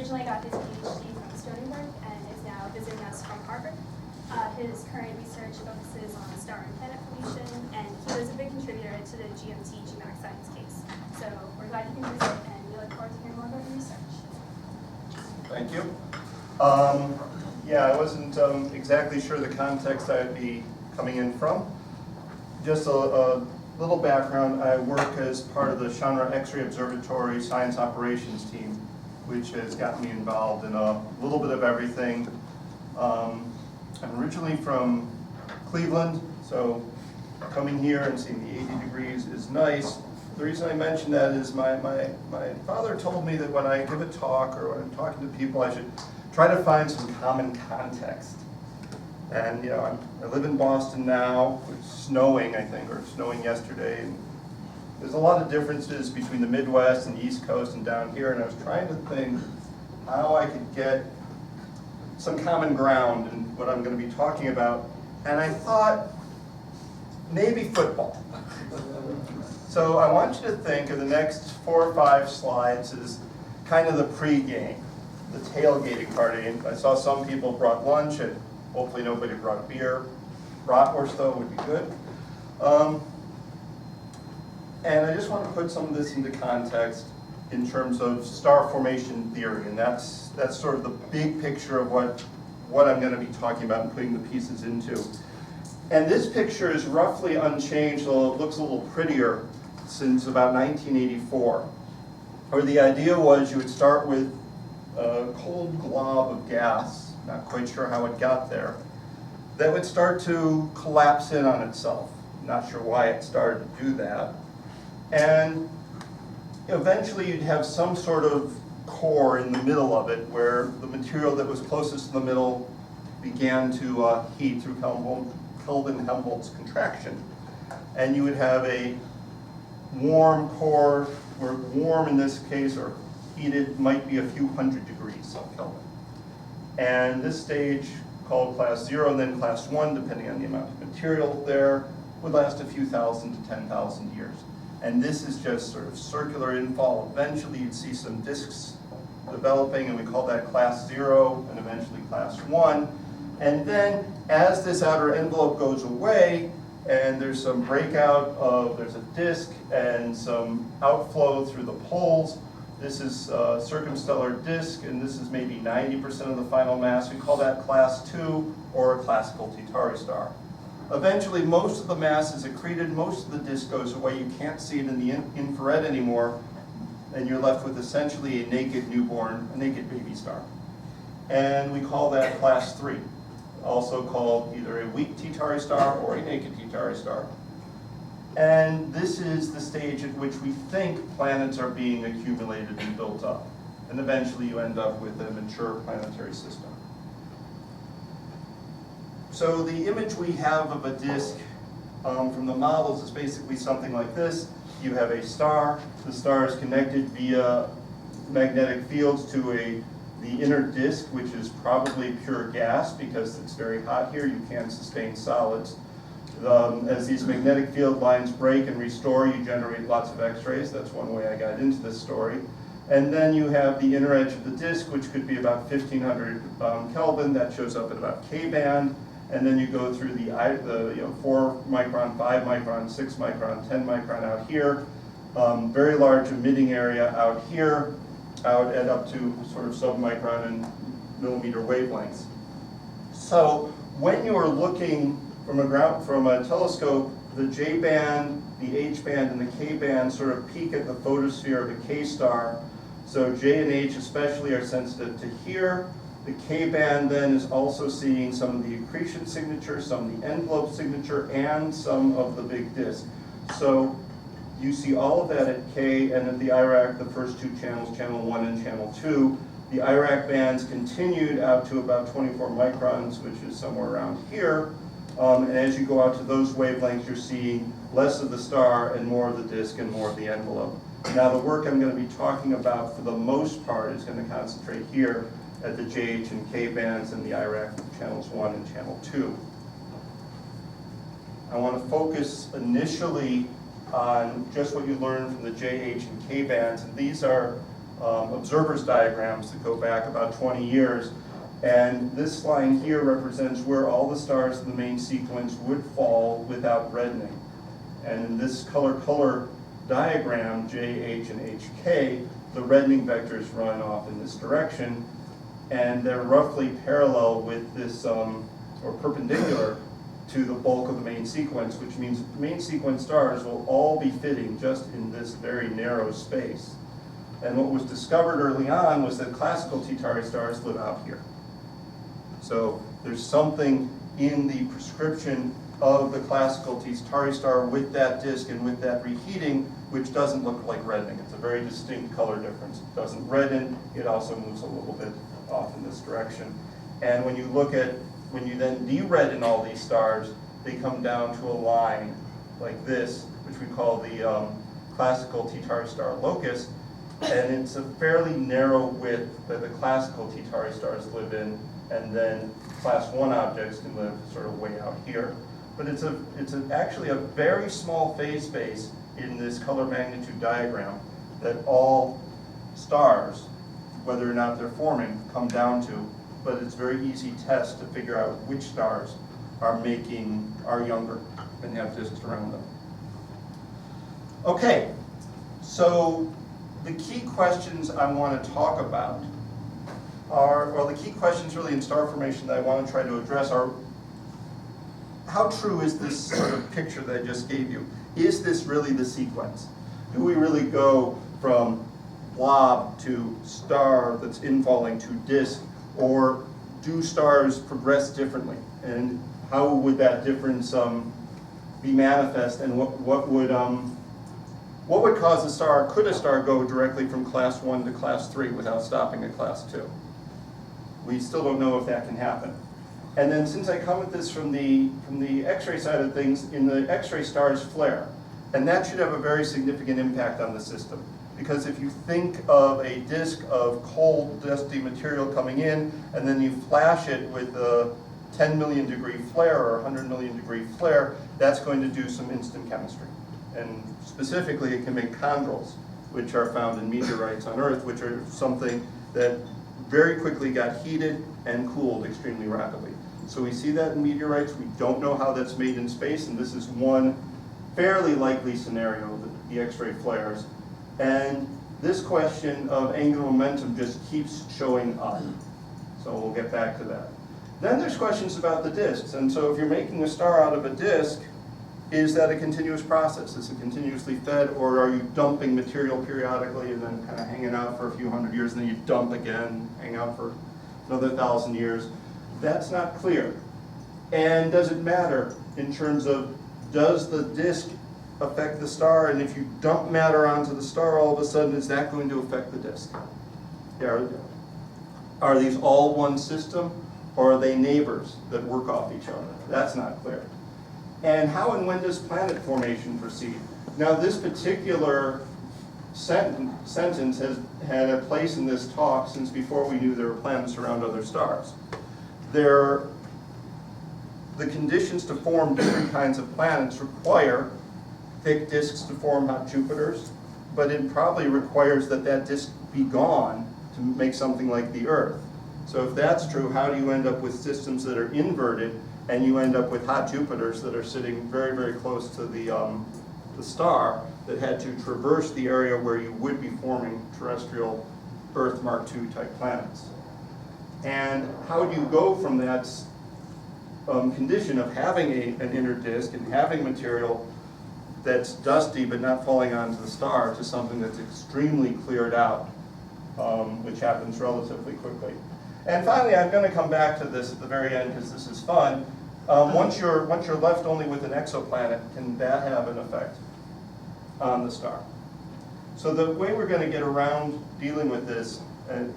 originally got his PhD from Stony Brook and is now visiting us from Harvard. His current research focuses on star and planet formation, and he was a big contributor to the GMT GMAC science case. So we're glad you can visit, and we look forward to hearing more about your research. Thank you. Yeah, I wasn't exactly sure the context I'd be coming in from. Just a little background, I work as part of the Chandra X-ray Observatory Science Operations team, which has gotten me involved in a little bit of everything. I'm originally from Cleveland, so coming here and seeing the 80 degrees is nice. The reason I mention that is my father told me that when I give a talk or when I'm talking to people, I should try to find some common context. And I live in Boston now. It's snowing, I think, or snowing yesterday. And there's a lot of differences between the Midwest and the East Coast and down here. And I was trying to think how I could get some common ground in what I'm going to be talking about. And I thought maybe football. So I want you to think of the next 4 or 5 slides as kind of the pre-game, the tailgating party. And I saw some people brought lunch, and hopefully nobody brought a beer. Bratwurst, though, would be good. And I just want to put some of this into context in terms of star formation theory, and that's sort of the big picture of what I'm going to be talking about and putting the pieces into. And this picture is roughly unchanged, although it looks a little prettier, since about 1984. Where the idea was you would start with a cold glob of gas, not quite sure how it got there, that would start to collapse in on itself. Not sure why it started to do that. And eventually you'd have some sort of core in the middle of it where the material that was closest to the middle began to heat through Kelvin-Helmholtz contraction. And you would have a warm core, where warm in this case, or heated, might be a few hundred degrees Kelvin. And this stage, called class 0 and then class 1, depending on the amount of material there, would last a few thousand to 10,000 years. And this is just sort of circular infall. Eventually you'd see some disks developing, and we call that class 0, and eventually class 1. And then as this outer envelope goes away, and there's some breakout of, there's a disk and some outflow through the poles. This is a circumstellar disk, and this is maybe 90% of the final mass. We call that class 2, or a classical T-Tauri star. Eventually, most of the mass is accreted, most of the disk goes away. You can't see it in the infrared anymore, and you're left with essentially a naked baby star. And we call that class 3, also called either a weak T-Tauri star or a naked T-Tauri star. And this is the stage at which we think planets are being accumulated and built up. And eventually you end up with a mature planetary system. So the image we have of a disk from the models is basically something like this. You have a star. The star is connected via magnetic fields to the inner disk, which is probably pure gas because it's very hot here. You can't sustain solids. As these magnetic field lines break and restore, you generate lots of X-rays. That's one way I got into this story. And then you have the inner edge of the disk, which could be about 1500 Kelvin. That shows up at about K-band. And then you go through the 4 micron, 5 micron, 6 micron, 10 micron out here. Very large emitting area out here, out at up to sort of submicron and millimeter wavelengths. So when you are looking from a telescope, the J band, the H band, and the K band sort of peak at the photosphere of a K star. So J and H especially are sensitive to here. The K band then is also seeing some of the accretion signature, some of the envelope signature, and some of the big disk. So you see all of that at K, and at the IRAC, the first 2 channels, channel 1 and channel 2, the IRAC bands continued out to about 24 microns, which is somewhere around here. And as you go out to those wavelengths, you're seeing less of the star and more of the disk and more of the envelope. Now the work I'm going to be talking about for the most part is going to concentrate here at the JH and K bands and the IRAC channels 1 and channel 2. I want to focus initially on just what you learned from the JH and K bands, and these are observers diagrams that go back about 20 years. And this line here represents where all the stars in the main sequence would fall without reddening. And in this color diagram, J, H, and HK, the reddening vectors run off in this direction, and they're roughly parallel with this, or perpendicular to the bulk of the main sequence, which means that the main sequence stars will all be fitting just in this very narrow space. And what was discovered early on was that classical T-Tauri stars live out here. So there's something in the prescription of the classical T-Tauri star with that disk and with that reheating, which doesn't look like reddening. It's a very distinct color difference. It doesn't redden, it also moves a little bit off in this direction. And when you look at, when you then de-redden all these stars, they come down to a line like this, which we call the classical T-Tauri star Locus, and it's a fairly narrow width that the classical T-Tauri stars live in, and then class 1 objects can live sort of way out here. But it's actually a very small phase space in this color magnitude diagram that all stars, whether or not they're forming, come down to. But it's a very easy test to figure out which stars are younger and have disks around them. Okay, so the key questions I want to talk about are, well, the key questions really in star formation that I want to try to address are, how true is this sort of picture that I just gave you? Is this really the sequence? Do we really go from blob to star that's infalling to disk, or do stars progress differently? And how would that difference be manifest, and what would cause a star, could a star go directly from class 1 to class 3 without stopping at class 2? We still don't know if that can happen. And then since I come at this from the X-ray side of things, in the X-ray stars flare. And that should have a very significant impact on the system. Because if you think of a disk of cold, dusty material coming in, and then you flash it with a 10 million degree flare or 100 million degree flare, that's going to do some instant chemistry. And specifically, it can make chondrules, which are found in meteorites on Earth, which are something that very quickly got heated and cooled extremely rapidly. So we see that in meteorites. We don't know how that's made in space, and this is one fairly likely scenario, the X-ray flares. And this question of angular momentum just keeps showing up. So we'll get back to that. Then there's questions about the disks. And so if you're making a star out of a disk, is that a continuous process? Is it continuously fed, or are you dumping material periodically and then kind of hanging out for a few hundred years, and then you dump again, hang out for another 1,000 years? That's not clear. And does it matter in terms of, does the disk affect the star? And if you dump matter onto the star, all of a sudden, is that going to affect the disk? Are these all one system, or are they neighbors that work off each other? That's not clear. And how and when does planet formation proceed? Now, this particular sentence has had a place in this talk since before we knew there were planets around other stars. The conditions to form different kinds of planets require thick disks to form hot Jupiters, but it probably requires that that disk be gone to make something like the Earth. So if that's true, how do you end up with systems that are inverted, and you end up with hot Jupiters that are sitting very, very close to the star that had to traverse the area where you would be forming terrestrial Earth Mark II type planets? And how do you go from that condition of having an inner disk and having material that's dusty but not falling onto the star to something that's extremely cleared out, which happens relatively quickly? And finally, I'm going to come back to this at the very end because this is fun. Once you're left only with an exoplanet, can that have an effect on the star? So the way we're going to get around dealing with this and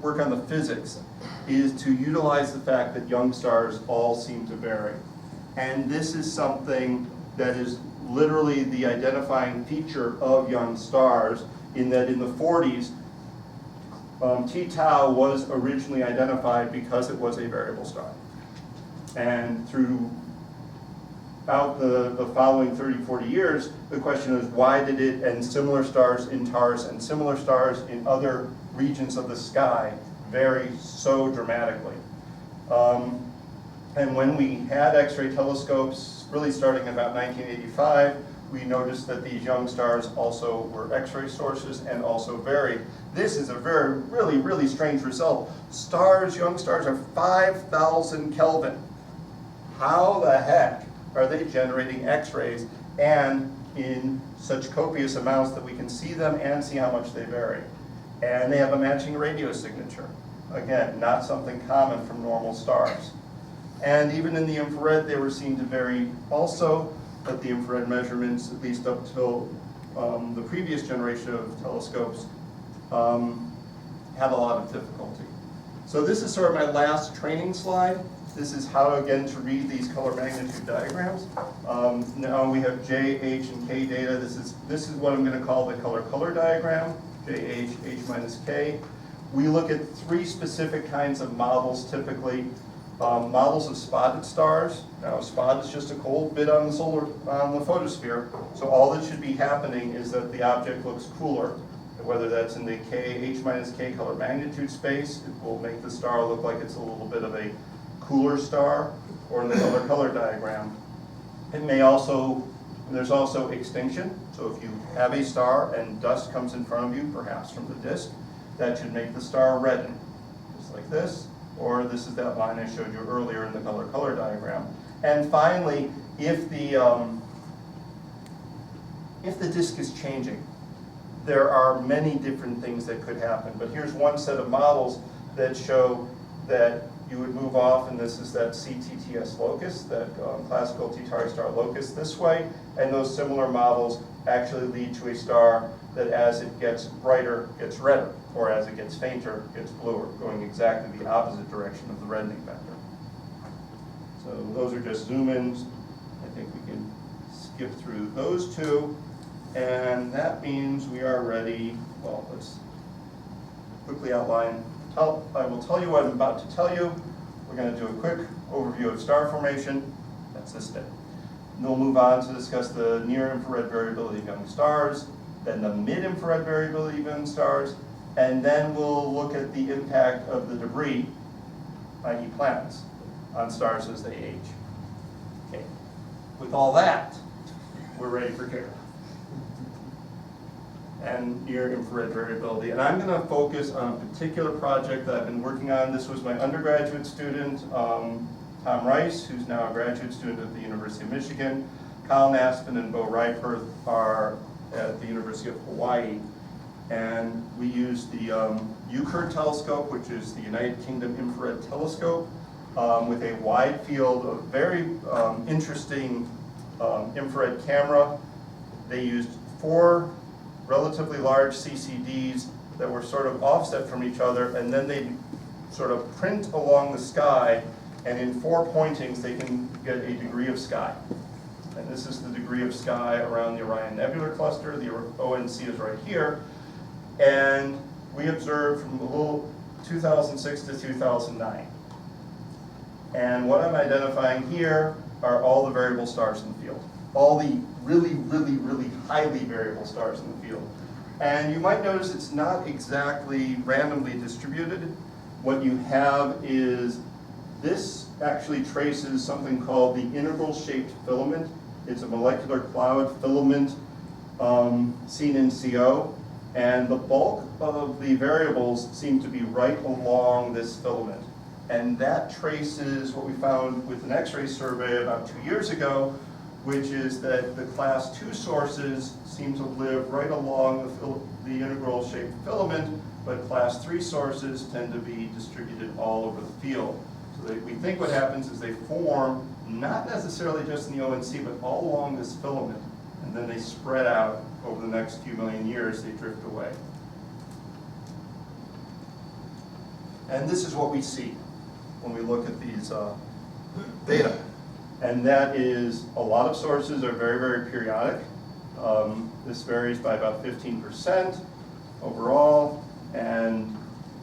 work on the physics is to utilize the fact that young stars all seem to vary. And this is something that is literally the identifying feature of young stars, in that in the 40s, T-tau was originally identified because it was a variable star. And through out the following 30, 40 years, the question is why did it, and similar stars in TARS and similar stars in other regions of the sky vary so dramatically? And when we had X-ray telescopes, really starting about 1985, we noticed that these young stars also were X-ray sources and also varied. This is a really strange result. Stars, young stars, are 5,000 Kelvin. How the heck are they generating X-rays and in such copious amounts that we can see them and see how much they vary? And they have a matching radio signature. Again, not something common from normal stars. And even in the infrared, they were seen to vary also, but the infrared measurements, at least up till the previous generation of telescopes, had a lot of difficulty. So this is sort of my last training slide. This is how, again, to read these color magnitude diagrams. Now we have J, H, and K data. This is what I'm going to call the color diagram, J, H, H minus K. We look at three specific kinds of models typically. Models of spotted stars. Now, a spot is just a cold bit on the photosphere, so all that should be happening is that the object looks cooler. Whether that's in the K, H minus K color magnitude space, it will make the star look like it's a little bit of a cooler star, or in the color diagram. It may also, there's also extinction. So if you have a star and dust comes in front of you, perhaps from the disk, that should make the star redden, just like this. Or this is that line I showed you earlier in the color diagram. And finally, if the disk is changing, there are many different things that could happen. But here's one set of models that show that you would move off, and this is that CTTS locus, that classical T-Tauri star locus this way, and those similar models actually lead to a star that as it gets brighter, gets redder, or as it gets fainter, gets bluer, going exactly the opposite direction of the reddening vector. So those are just zoom-ins. I think we can skip through those two, and that means we are ready. Well, let's quickly outline. I will tell you what I'm about to tell you. We're going to do a quick overview of star formation. That's this bit. And we'll move on to discuss the near-infrared variability of young stars, then the mid-infrared variability of young stars, and then we'll look at the impact of the debris, i.e. planets, on stars as they age. Okay. With all that, we're ready for care. And near-infrared variability. And I'm going to focus on a particular project that I've been working on. This was my undergraduate student, Tom Rice, who's now a graduate student at the University of Michigan. Colin Aspen and Bo Ryperth are at the University of Hawaii. And we used the UCUR telescope, which is the United Kingdom Infrared Telescope, with a wide field of very interesting infrared camera. They used 4 relatively large CCDs that were sort of offset from each other, and then they sort of print along the sky, and in 4 pointings they can get a degree of sky. And this is the degree of sky around the Orion Nebular Cluster. The ONC is right here. And we observed from 2006 to 2009. And what I'm identifying here are all the variable stars in the field. All the really highly variable stars in the field. And you might notice it's not exactly randomly distributed. What you have is, this actually traces something called the integral-shaped filament. It's a molecular cloud filament seen in CO. And the bulk of the variables seem to be right along this filament. And that traces what we found with an X-ray survey about 2 years ago, which is that the class 2 sources seem to live right along the integral-shaped filament, but class 3 sources tend to be distributed all over the field. So we think what happens is they form, not necessarily just in the ONC, but all along this filament, and then they spread out over the next few million years, they drift away. And this is what we see when we look at these data. And that is, a lot of sources are very periodic. This varies by about 15% overall. And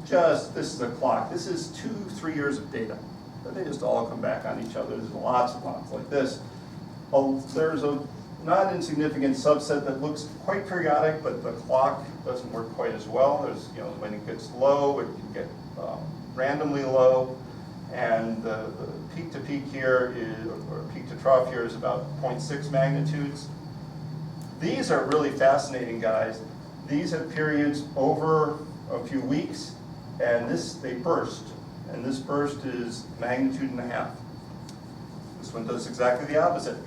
just, this is a clock. This is 2-3 years of data. But they just all come back on each other. There's lots and lots like this. there's a not insignificant subset that looks quite periodic, but the clock doesn't work quite as well. There's, when it gets low, it can get randomly low, and the peak to peak here is, or peak to trough here is about 0.6 magnitudes. These are really fascinating, guys. These have periods over a few weeks, and they burst, and this burst is magnitude and a half. This one does exactly the opposite.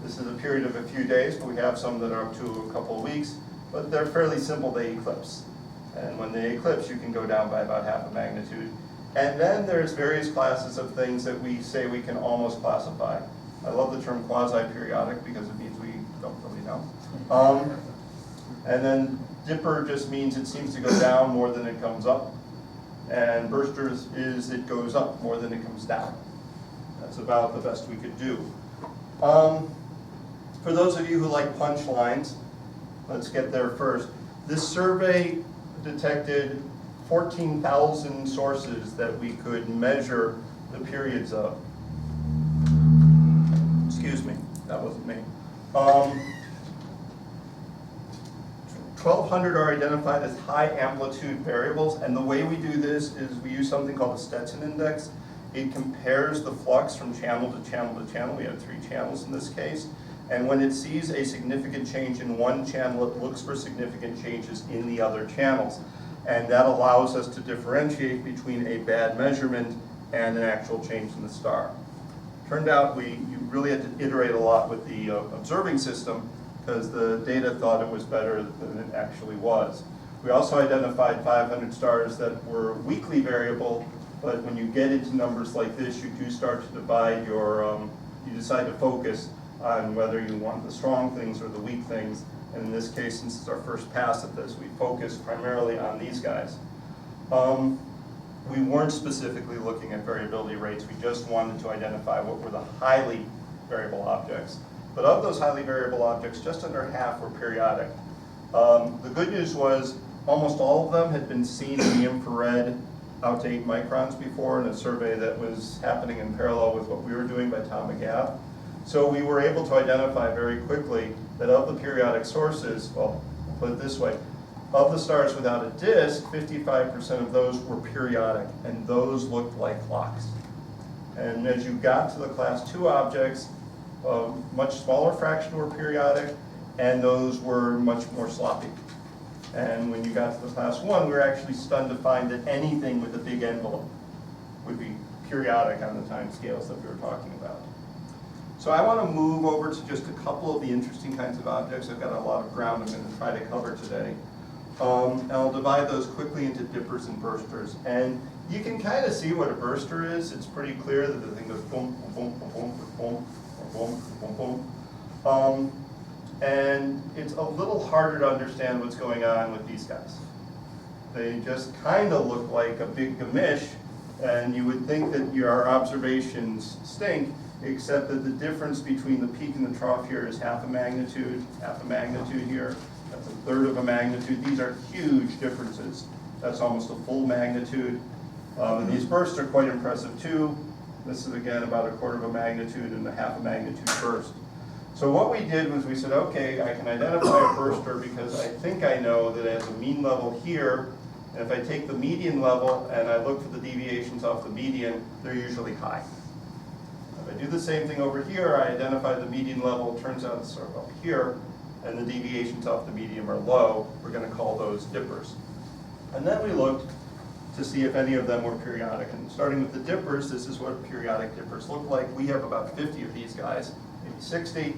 This is a period of a few days, but we have some that are up to a couple of weeks, but they're fairly simple. They eclipse. And when they eclipse, you can go down by about half a magnitude. And then there's various classes of things that we say we can almost classify. I love the term quasi-periodic because it means we don't really know. And then dipper just means it seems to go down more than it comes up. And bursters is it goes up more than it comes down. That's about the best we could do. For those of you who like punchlines, let's get there first. This survey detected 14,000 sources that we could measure the periods of. Excuse me, that wasn't me. 1,200 are identified as high amplitude variables, and the way we do this is we use something called the Stetson Index. It compares the flux from channel to channel to channel. We have 3 channels in this case. And when it sees a significant change in one channel, it looks for significant changes in the other channels. And that allows us to differentiate between a bad measurement and an actual change in the star. Turned out you really had to iterate a lot with the observing system because the data thought it was better than it actually was. We also identified 500 stars that were weakly variable, but when you get into numbers like this, you do start to divide you decide to focus on whether you want the strong things or the weak things. And in this case, since it's our first pass at this, we focused primarily on these guys. We weren't specifically looking at variability rates. We just wanted to identify what were the highly variable objects. But of those highly variable objects, just under half were periodic. The good news was almost all of them had been seen in the infrared out to 8 microns before in a survey that was happening in parallel with what we were doing by Tom McGath. So we were able to identify very quickly that of the periodic sources, well, I'll put it this way, of the stars without a disk, 55% of those were periodic, and those looked like clocks. And as you got to the class 2 objects, a much smaller fraction were periodic, and those were much more sloppy. And when you got to the class 1, we were actually stunned to find that anything with a big envelope would be periodic on the time scales that we were talking about. So I want to move over to just a couple of the interesting kinds of objects. I've got a lot of ground I'm going to try to cover today. And I'll divide those quickly into dippers and bursters. And you can kind of see what a burster is. It's pretty clear that the thing goes boom, boom, boom, boom, boom, boom, boom, boom, boom. And it's a little harder to understand what's going on with these guys. They just kind of look like a big gamish, and you would think that your observations stink, except that the difference between the peak and the trough here is half a magnitude here. That's a third of a magnitude. These are huge differences. That's almost a full magnitude. And these bursts are quite impressive too. This is again about a quarter of a magnitude and a half a magnitude burst. So what we did was we said, okay, I can identify a burster because I think I know that it has a mean level here, and if I take the median level and I look for the deviations off the median, they're usually high. If I do the same thing over here, I identify the median level, turns out it's sort of up here, and the deviations off the median are low. We're going to call those dippers. And then we looked to see if any of them were periodic. And starting with the dippers, this is what periodic dippers look like. We have about 50 of these guys, maybe 60.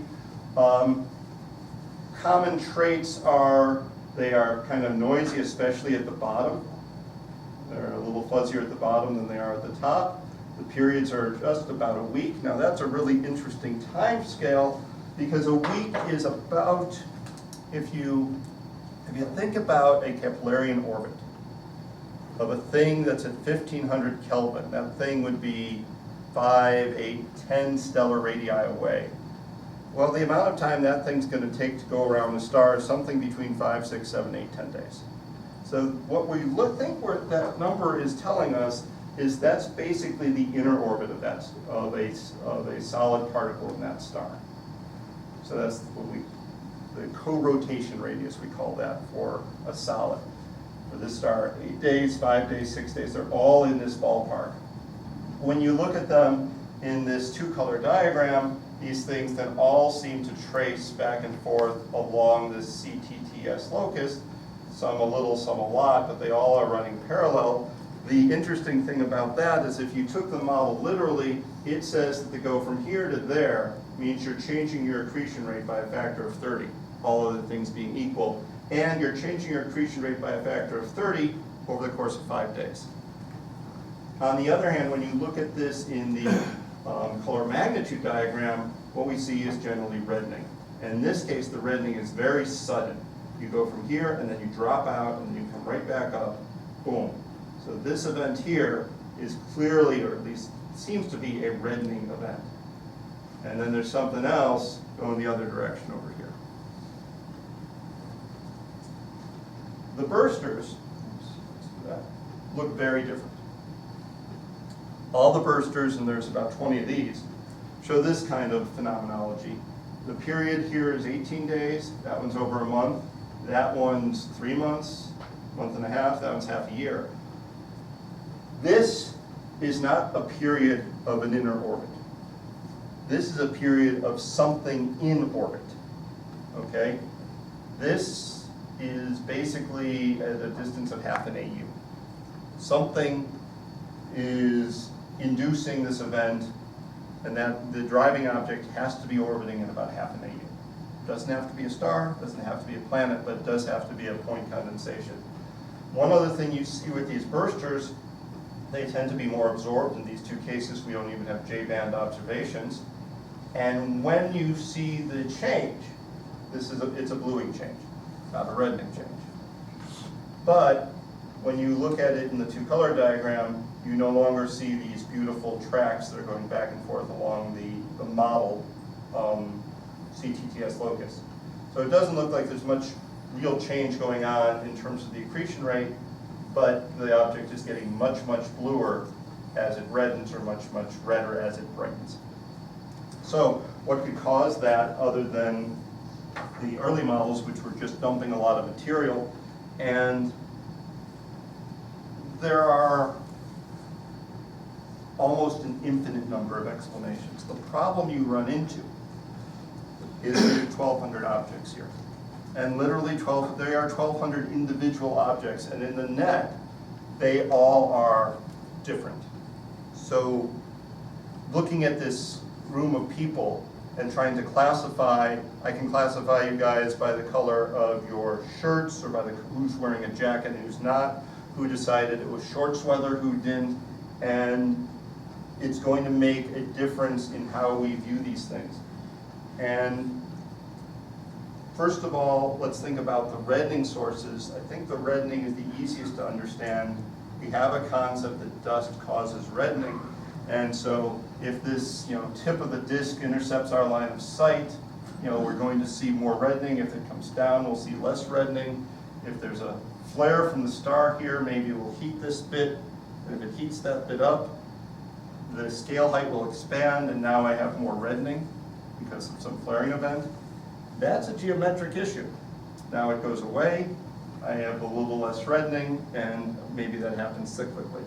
Common traits are they are kind of noisy, especially at the bottom. They're a little fuzzier at the bottom than they are at the top. The periods are just about a week. Now that's a really interesting time scale because a week is about, if you think about a Keplerian orbit of a thing that's at 1500 Kelvin, that thing would be 5, 8, 10 stellar radii away. Well, the amount of time that thing's going to take to go around the star is something between 5, 6, 7, 8, 10 days. So what we think that number is telling us is that's basically the inner orbit of a solid particle in that star. So that's the co-rotation radius, we call that for a solid. For this star, 8 days, 5 days, 6 days, they're all in this ballpark. When you look at them in this two-color diagram, these things then all seem to trace back and forth along this CTTS locus, some a little, some a lot, but they all are running parallel. The interesting thing about that is if you took the model literally, it says that to go from here to there means you're changing your accretion rate by a factor of 30, all other things being equal, and you're changing your accretion rate by a factor of 30 over the course of 5 days. On the other hand, when you look at this in the color magnitude diagram, what we see is generally reddening. And in this case, the reddening is very sudden. You go from here, and then you drop out, and then you come right back up, boom. So this event here is clearly, or at least seems to be, a reddening event. And then there's something else going the other direction over here. The bursters look very different. All the bursters, and there's about 20 of these, show this kind of phenomenology. The period here is 18 days, that one's over a month, that one's 3 months, month and a half, that one's half a year. This is not a period of an inner orbit. This is a period of something in orbit, okay? This is basically at a distance of half an AU. Something is inducing this event, and that the driving object has to be orbiting at about half an AU. Doesn't have to be a star, doesn't have to be a planet, but it does have to be a point condensation. One other thing you see with these bursters, they tend to be more absorbed. In these two cases, we don't even have J-band observations. And when you see the change, it's a bluing change, not a reddening change. But when you look at it in the two-color diagram, you no longer see these beautiful tracks that are going back and forth along the model CTTS locus. So it doesn't look like there's much real change going on in terms of the accretion rate, but the object is getting much, much bluer as it reddens, or much, much redder as it brightens. So what could cause that other than the early models, which were just dumping a lot of material? And there are almost an infinite number of explanations. The problem you run into is there are 1,200 objects here. And literally there are 1,200 individual objects, and in the net, they all are different. So looking at this room of people and trying to classify, I can classify you guys by the color of your shirts, or by who's wearing a jacket and who's not, who decided it was shorts weather, who didn't, and it's going to make a difference in how we view these things. And first of all, let's think about the reddening sources. I think the reddening is the easiest to understand. We have a concept that dust causes reddening. And so if this tip of the disk intercepts our line of sight, we're going to see more reddening. If it comes down, we'll see less reddening. If there's a flare from the star here, maybe it will heat this bit. And if it heats that bit up, the scale height will expand, and now I have more reddening because of some flaring event. That's a geometric issue. Now it goes away, I have a little less reddening, and maybe that happens cyclically.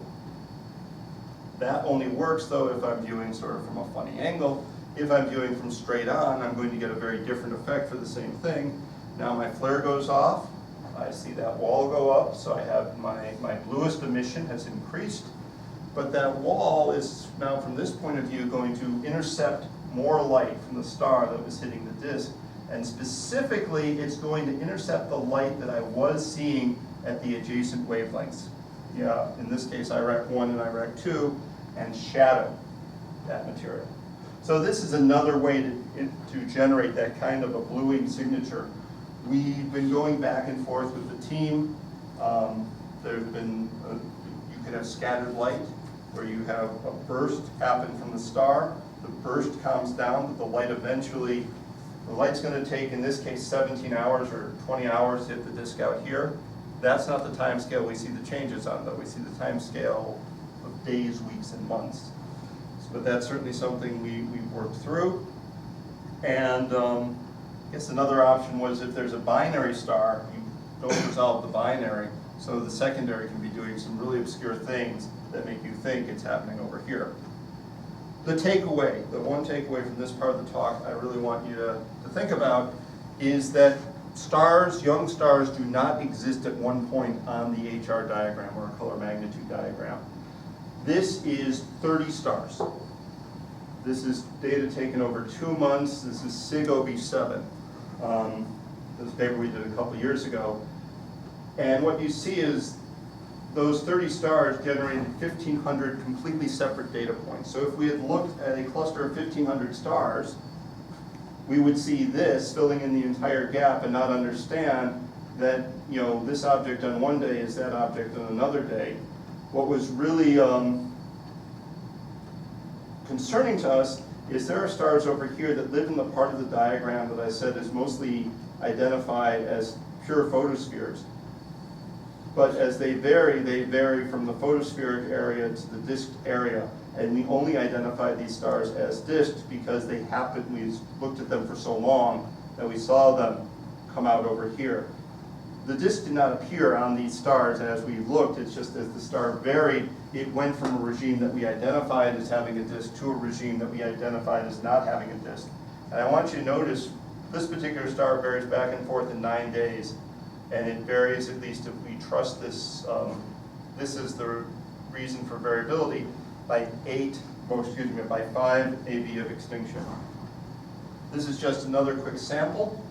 That only works, though, if I'm viewing sort of from a funny angle. If I'm viewing from straight on, I'm going to get a very different effect for the same thing. Now my flare goes off, I see that wall go up, so I have my bluest emission has increased, but that wall is now, from this point of view, going to intercept more light from the star that was hitting the disk. And specifically, it's going to intercept the light that I was seeing at the adjacent wavelengths. Yeah, in this case, IRAC1 and IRAC2, and shadow that material. So this is another way to generate that kind of a bluing signature. We've been going back and forth with the team. There have been, you could have scattered light, where you have a burst happen from the star. The burst calms down, but the light eventually, the light's going to take, in this case, 17 hours or 20 hours to hit the disk out here. That's not the time scale we see the changes on, though. We see the time scale of days, weeks, and months. But that's certainly something we've worked through. And I guess another option was if there's a binary star, you don't resolve the binary, so the secondary can be doing some really obscure things that make you think it's happening over here. The takeaway, the one takeaway from this part of the talk I really want you to think about is that stars, young stars, do not exist at one point on the HR diagram or a color magnitude diagram. This is 30 stars. This is data taken over 2 months. This is SIG-OB7. This paper we did a couple years ago. And what you see is those 30 stars generated 1,500 completely separate data points. So if we had looked at a cluster of 1,500 stars, we would see this filling in the entire gap and not understand that, you know, this object on one day is that object on another day. What was really concerning to us is there are stars over here that live in the part of the diagram that I said is mostly identified as pure photospheres. But as they vary from the photospheric area to the disk area. And we only identify these stars as disks because we looked at them for so long that we saw them come out over here. The disk did not appear on these stars as we looked. It's just as the star varied, it went from a regime that we identified as having a disk to a regime that we identified as not having a disk. And I want you to notice this particular star varies back and forth in 9 days. And it varies, at least if we trust this, this is the reason for variability, by 5 AV of extinction. This is just another quick sample.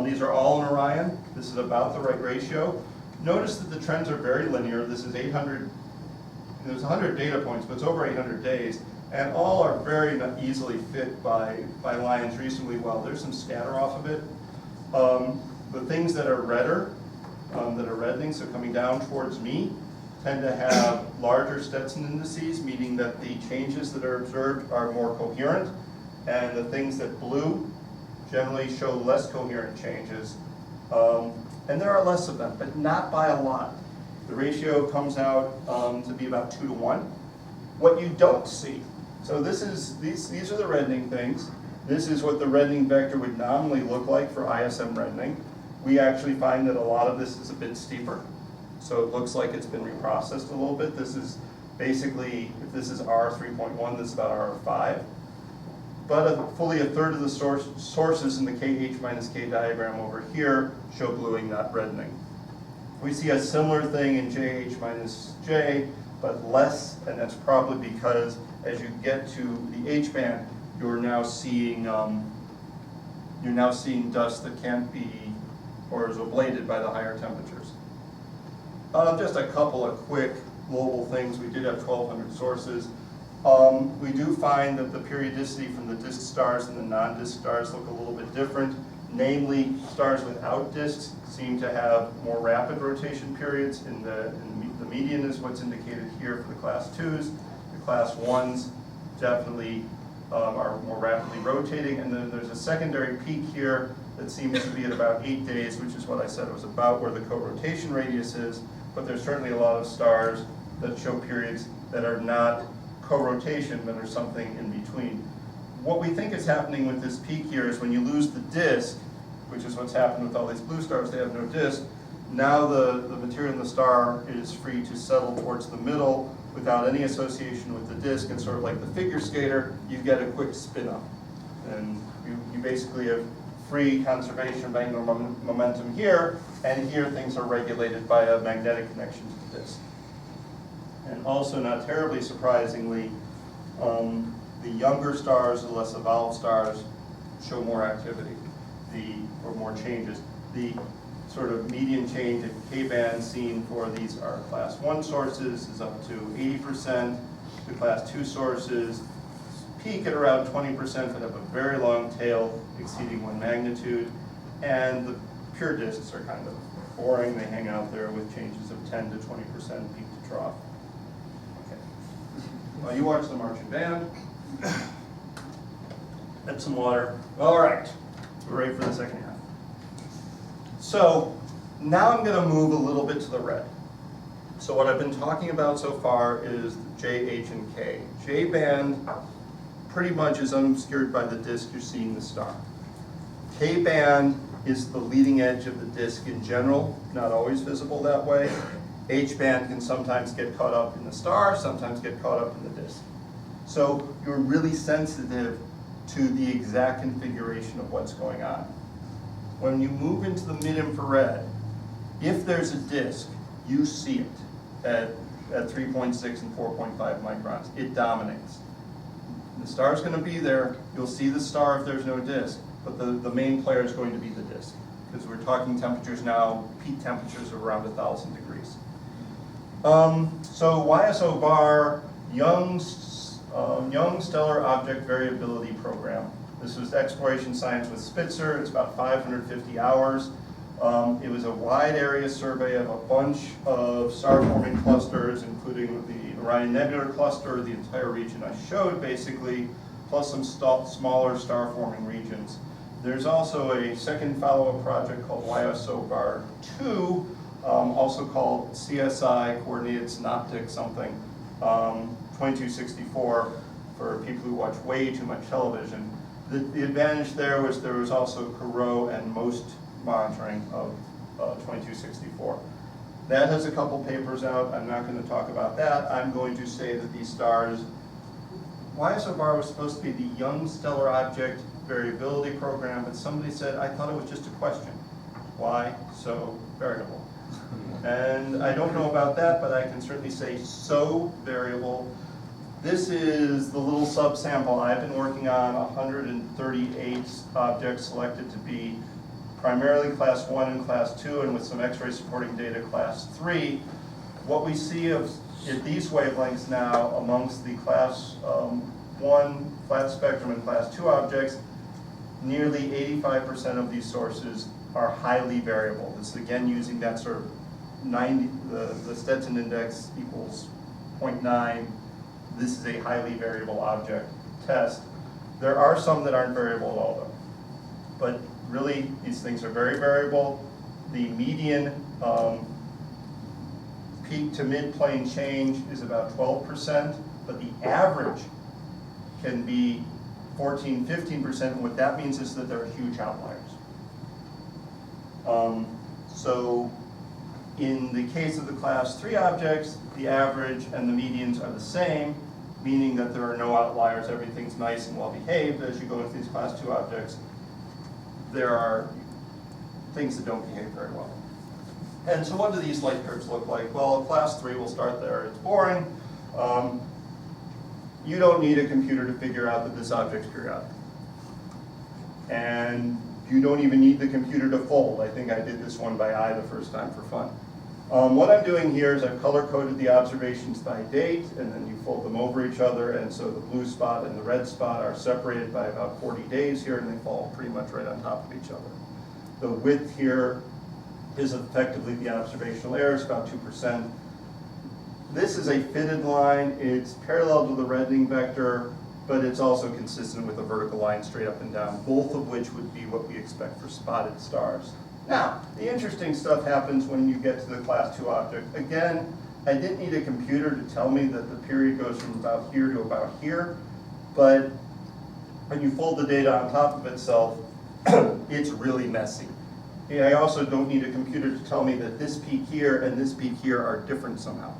These are all in Orion. This is about the right ratio. Notice that the trends are very linear. This is 800, there's 100 data points, but it's over 800 days. And all are very easily fit by lines reasonably well. There's some scatter off of it. The things that are redder, that are reddening, so coming down towards me, tend to have larger Stetson indices, meaning that the changes that are observed are more coherent, and the things that blue generally show less coherent changes. And there are less of them, but not by a lot. The ratio comes out to be about 2 to 1. What you don't see, so these are the reddening things. This is what the reddening vector would nominally look like for ISM reddening. We actually find that a lot of this is a bit steeper. So it looks like it's been reprocessed a little bit. This is basically, if this is R3.1, this is about R5. But fully a third of the sources in the KH minus K diagram over here show bluing, not reddening. We see a similar thing in JH minus J, but less, and that's probably because as you get to the H band, you're now seeing dust that can't be, or is ablated by the higher temperatures. Just a couple of quick global things. We did have 1,200 sources. We do find that the periodicity from the disk stars and the non-disk stars look a little bit different. Namely, stars without disks seem to have more rapid rotation periods. The median is what's indicated here for the class 2s. The class 1s definitely are more rapidly rotating. And then there's a secondary peak here that seems to be at about 8 days, which is what I said it was about where the co-rotation radius is. But there's certainly a lot of stars that show periods that are not co-rotation, but are something in between. What we think is happening with this peak here is when you lose the disk, which is what's happened with all these blue stars, they have no disk. Now the material in the star is free to settle towards the middle without any association with the disk, and sort of like the figure skater, you get a quick spin up. And you basically have free conservation of angular momentum here, and here things are regulated by a magnetic connection to the disk. And also, not terribly surprisingly, the younger stars, the less evolved stars, show more activity, or more changes. The sort of median change at K-band seen for these are class 1 sources is up to 80%. The class 2 sources peak at around 20%, but have a very long tail exceeding 1 magnitude. And the pure disks are kind of boring. They hang out there with changes of 10 to 20% peak to trough. Okay. Well, you watch the marching band. Have some water. All right, we're ready for the second half. So now I'm going to move a little bit to the red. So what I've been talking about so far is J, H, and K. J band pretty much is unobscured by the disk you're seeing the star. K-band is the leading edge of the disk in general, not always visible that way. H-band can sometimes get caught up in the star, sometimes get caught up in the disk. So you're really sensitive to the exact configuration of what's going on. When you move into the mid-infrared, if there's a disk, you see it at 3.6 and 4.5 microns. It dominates. The star's going to be there. You'll see the star if there's no disk, but the main player is going to be the disk, because we're talking temperatures now, peak temperatures of around 1,000 degrees. So YSO bar, Young Stellar Object Variability Program. This was exploration science with Spitzer. It's about 550 hours. It was a wide area survey of a bunch of star-forming clusters, including the Orion Nebula cluster, the entire region I showed basically, plus some smaller star-forming regions. There's also a second follow-up project called YSO bar 2, also called CSI, Coordinated Synoptic something, 2264 for people who watch way too much television. The advantage there was also Corot and MOST monitoring of 2264. That has a couple papers out. I'm not going to talk about that. I'm going to say that these stars, YSO bar was supposed to be the Young Stellar Object Variability Program, but somebody said, I thought it was just a question. Why so variable? And I don't know about that, but I can certainly say so variable. This is the little subsample I've been working on, 138 objects selected to be primarily class 1 and class 2, and with some X-ray supporting data class 3. What we see at these wavelengths now amongst the class 1 flat spectrum and class 2 objects, nearly 85% of these sources are highly variable. This is again using that sort of 90, the Stetson Index equals 0.9. This is a highly variable object test. There are some that aren't variable at all though. But really, these things are very variable. The median peak to mid-plane change is about 12%, but the average can be 14, 15%, and what that means is that there are huge outliers. So in the case of the class 3 objects, the average and the medians are the same, meaning that there are no outliers, everything's nice and well behaved. As you go into these class 2 objects, there are things that don't behave very well. And so what do these light curves look like? Well, class 3, we'll start there. It's boring. You don't need a computer to figure out that this object's periodic. And you don't even need the computer to fold. I think I did this one by eye the first time for fun. What I'm doing here is I've color-coded the observations by date, and then you fold them over each other, and so the blue spot and the red spot are separated by about 40 days here, and they fall pretty much right on top of each other. The width here is effectively the observational error, it's about 2%. This is a fitted line. It's parallel to the reddening vector, but it's also consistent with a vertical line straight up and down, both of which would be what we expect for spotted stars. Now, the interesting stuff happens when you get to the class 2 object. Again, I didn't need a computer to tell me that the period goes from about here to about here, but when you fold the data on top of itself, it's really messy. I also don't need a computer to tell me that this peak here and this peak here are different somehow.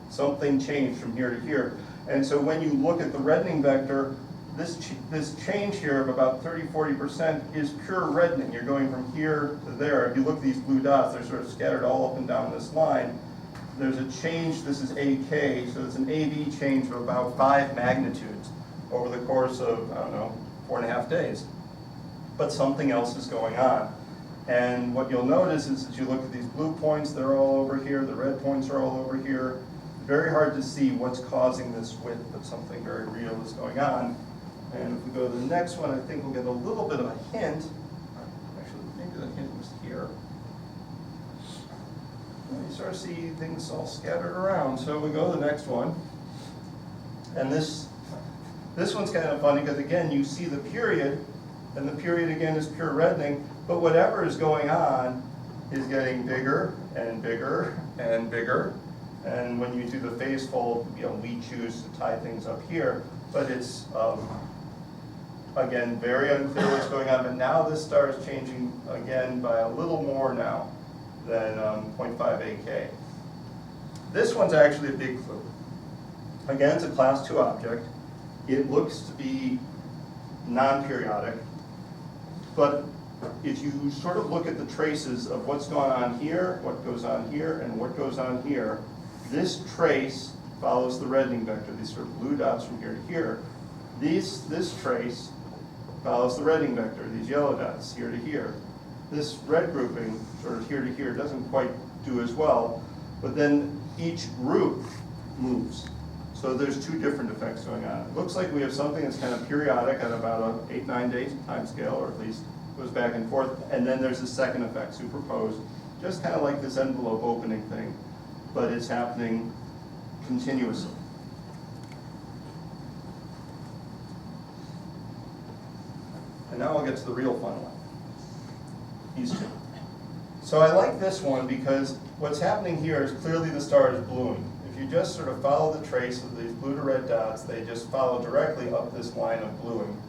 Something changed from here to here. And so when you look at the reddening vector, this change here of about 30–40% is pure reddening. You're going from here to there. If you look at these blue dots, they're sort of scattered all up and down this line. There's a change, this is AK, so it's an AV change of about 5 magnitudes over the course of, I don't know, 4.5 days. But something else is going on. And what you'll notice is that you look at these blue points, they're all over here, the red points are all over here. Very hard to see what's causing this width, but something very real is going on. And if we go to the next one, I think we'll get a little bit of a hint. Actually, maybe the hint was here. Well, you sort of see things all scattered around. So we go to the next one. And this one's kind of funny because, again, you see the period, and the period, again, is pure reddening. But whatever is going on is getting bigger and bigger and bigger. And when you do the phase fold, we choose to tie things up here. But it's Again, very unclear what's going on, but now this star is changing again by a little more now than 0.5 AK. This one's actually a big clue. Again, it's a class 2 object. It looks to be non-periodic, but if you sort of look at the traces of what's going on here, what goes on here, and what goes on here, this trace follows the reddening vector, these sort of blue dots from here to here. This trace follows the reddening vector, these yellow dots here to here. This red grouping, sort of here to here, doesn't quite do as well, but then each group moves. So there's two different effects going on. It looks like we have something that's kind of periodic at about an 8-9 day time scale, or at least goes back and forth, and then there's a second effect superposed, just kind of like this envelope opening thing, but it's happening continuously. And now we'll get to the real fun one, these two. So I like this one because what's happening here is clearly the star is bluing. If you just sort of follow the trace of these blue to red dots, they just follow directly up this line of bluing,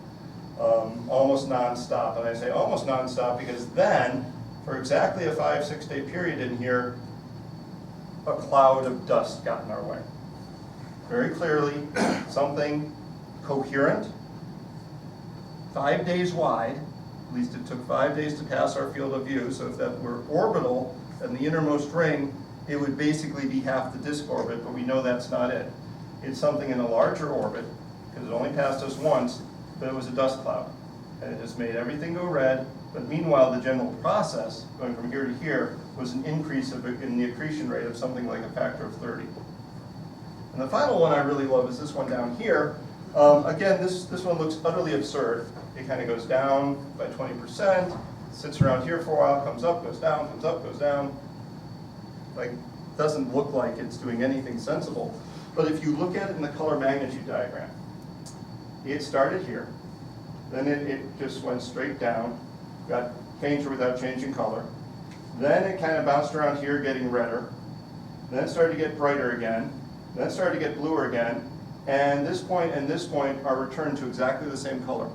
almost nonstop. And I say almost nonstop because then, for exactly a 5-6 day period in here, a cloud of dust got in our way. Very clearly, something coherent, 5 days wide, at least it took 5 days to pass our field of view, so if that were orbital and the innermost ring, it would basically be half the disk orbit, but we know that's not it. It's something in a larger orbit, because it only passed us once, but it was a dust cloud. And it just made everything go red, but meanwhile the general process, going from here to here, was an increase in the accretion rate of something like a factor of 30. And the final one I really love is this one down here. Again, this one looks utterly absurd. It kind of goes down by 20%, sits around here for a while, comes up, goes down, comes up, goes down. Like, doesn't look like it's doing anything sensible. But if you look at it in the color magnitude diagram, it started here, then it just went straight down, got fainter without changing color. Then it kind of bounced around here getting redder, then it started to get brighter again, then it started to get bluer again, and this point and this point are returned to exactly the same color.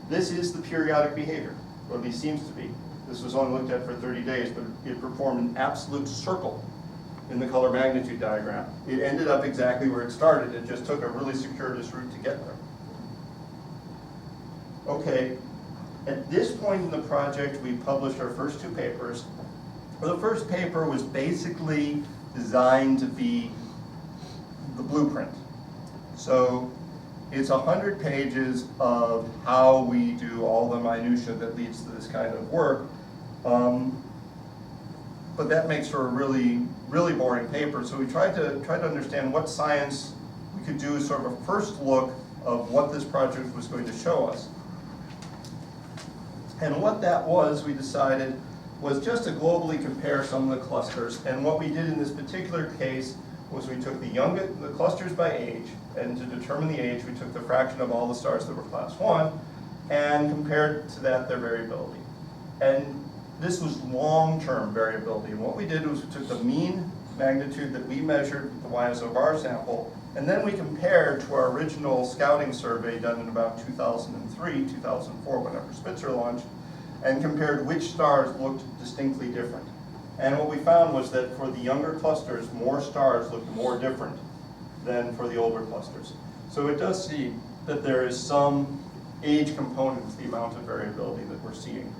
This is the periodic behavior, or at least seems to be. This was only looked at for 30 days, but it performed an absolute circle in the color magnitude diagram. It ended up exactly where it started. It just took a really circuitous route to get there. Okay, at this point in the project, we published our first 2 papers. The first paper was basically designed to be the blueprint. So it's 100 pages of how we do all the minutia that leads to this kind of work. But that makes for a really, really boring paper. So we tried to understand what science we could do as sort of a first look of what this project was going to show us. And what that was, we decided, was just to globally compare some of the clusters. And what we did in this particular case was we took the clusters by age, and to determine the age, we took the fraction of all the stars that were class 1 and compared to that their variability. And this was long-term variability. And what we did was we took the mean magnitude that we measured with the YSOVAR sample, and then we compared to our original scouting survey done in about 2003, 2004, whenever Spitzer launched, and compared which stars looked distinctly different. And what we found was that for the younger clusters, more stars looked more different than for the older clusters. So it does seem that there is some age component to the amount of variability that we're seeing.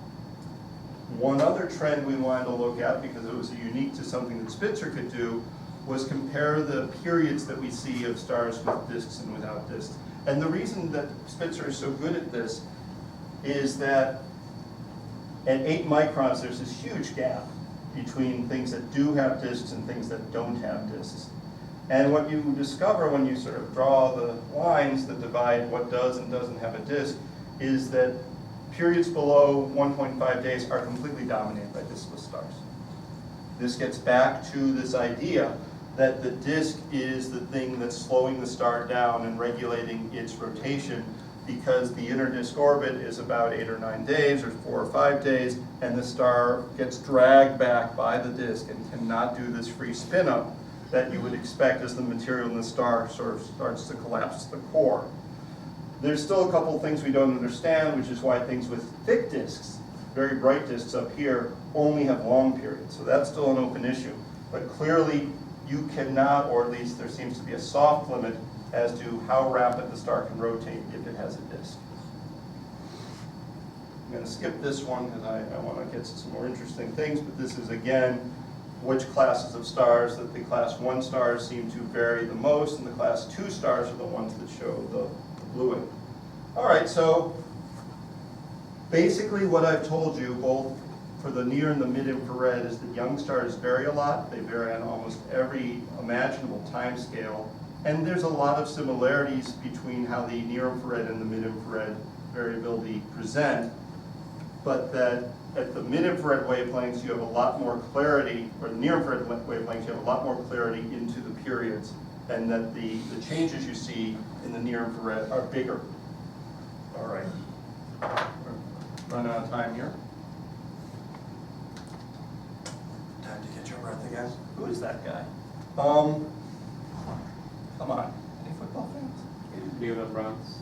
One other trend we wanted to look at, because it was unique to something that Spitzer could do, was compare the periods that we see of stars with disks and without disks. And the reason that Spitzer is so good at this is that at 8 microns, there's this huge gap between things that do have disks and things that don't have disks. And what you discover when you sort of draw the lines that divide what does and doesn't have a disk is that periods below 1.5 days are completely dominated by diskless stars. This gets back to this idea that the disk is the thing that's slowing the star down and regulating its rotation, because the inner disk orbit is about 8 or 9 days or 4 or 5 days, and the star gets dragged back by the disk and cannot do this free spin up that you would expect as the material in the star sort of starts to collapse the core. There's still a couple of things we don't understand, which is why things with thick disks, very bright disks up here, only have long periods. So that's still an open issue. But clearly, you cannot, or at least there seems to be a soft limit as to how rapid the star can rotate if it has a disk. I'm going to skip this one because I want to get to some more interesting things, but this is, again, which classes of stars. That the class 1 stars seem to vary the most, and the class 2 stars are the ones that show the bluing. All right, so basically what I've told you, both for the near and the mid-infrared, is that young stars vary a lot. They vary on almost every imaginable time scale. And there's a lot of similarities between how the near-infrared and the mid-infrared variability present, but that at the mid-infrared wavelengths you have a lot more clarity, or the near-infrared wavelengths you have a lot more clarity into the periods, and that the changes you see in the near-infrared are bigger. All right, we're running out of time here. Time to catch your breath again. Who is that guy? Come on, any football fans? Cleveland Browns.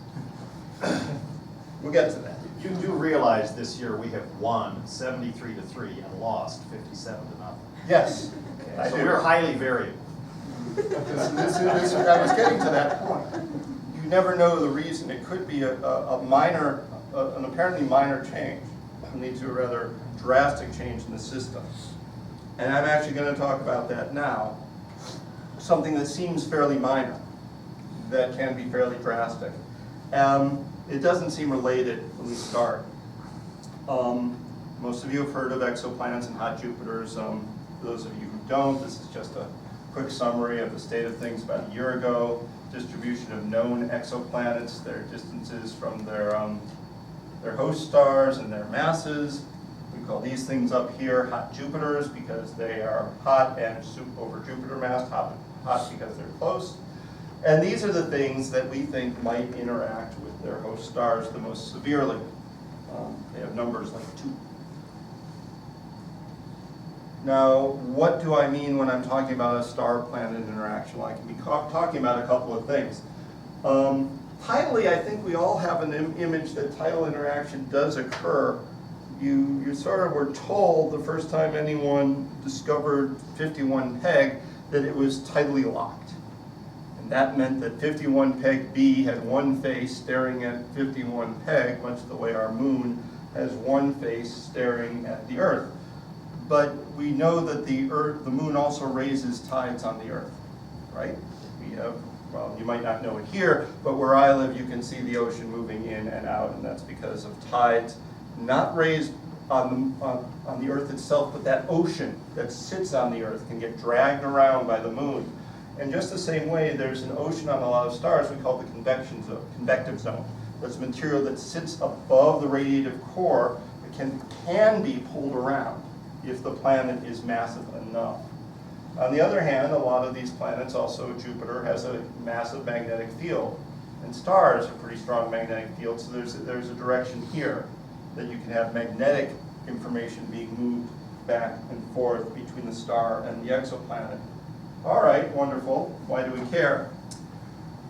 We'll get to that. You do realize this year we have won 73-3 and lost 57-0. Yes, I So do. we're highly variable. I was getting to that point. You never know the reason. It could be a minor, an apparently minor change, lead to a rather drastic change in the system. And I'm actually going to talk about that now. Something that seems fairly minor, that can be fairly drastic. It doesn't seem related when we start. Most of you have heard of exoplanets and hot Jupiters. For those of you who don't, this is just a quick summary of the state of things about a year ago. Distribution of known exoplanets, their distances from their host stars and their masses. We call these things up here hot Jupiters because they are hot and over Jupiter mass, hot because they're close. And these are the things that we think might interact with their host stars the most severely. They have numbers like 2. Now, what do I mean when I'm talking about a star-planet interaction? Well, I can be talking about a couple of things. Tidally, I think we all have an image that tidal interaction does occur. You sort of were told the first time anyone discovered 51 Peg that it was tidally locked. And that meant that 51 Peg B had one face staring at 51 Peg, much the way our moon has one face staring at the Earth. But we know that the moon also raises tides on the Earth, right? We have, well, you might not know it here, but where I live, you can see the ocean moving in and out, and that's because of tides not raised on the Earth itself, but that ocean that sits on the Earth can get dragged around by the moon. And just the same way, there's an ocean on a lot of stars we call the convective zone. That's material that sits above the radiative core that can be pulled around if the planet is massive enough. On the other hand, a lot of these planets, also Jupiter, has a massive magnetic field. And stars have pretty strong magnetic fields, so there's a direction here that you can have magnetic information being moved back and forth between the star and the exoplanet. All right, wonderful. Why do we care?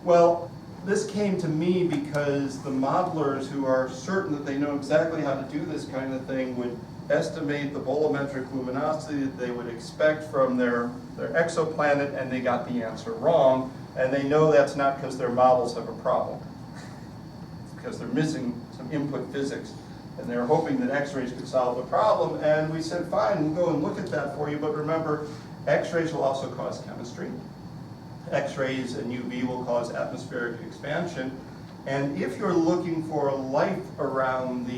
Well, this came to me because the modelers who are certain that they know exactly how to do this kind of thing would estimate the bolometric luminosity that they would expect from their exoplanet, and they got the answer wrong. And they know that's not because their models have a problem. It's because they're missing some input physics. And they're hoping that X-rays could solve the problem. And we said, fine, we'll go and look at that for you. But remember, X-rays will also cause chemistry. X-rays and UV will cause atmospheric expansion. And if you're looking for life around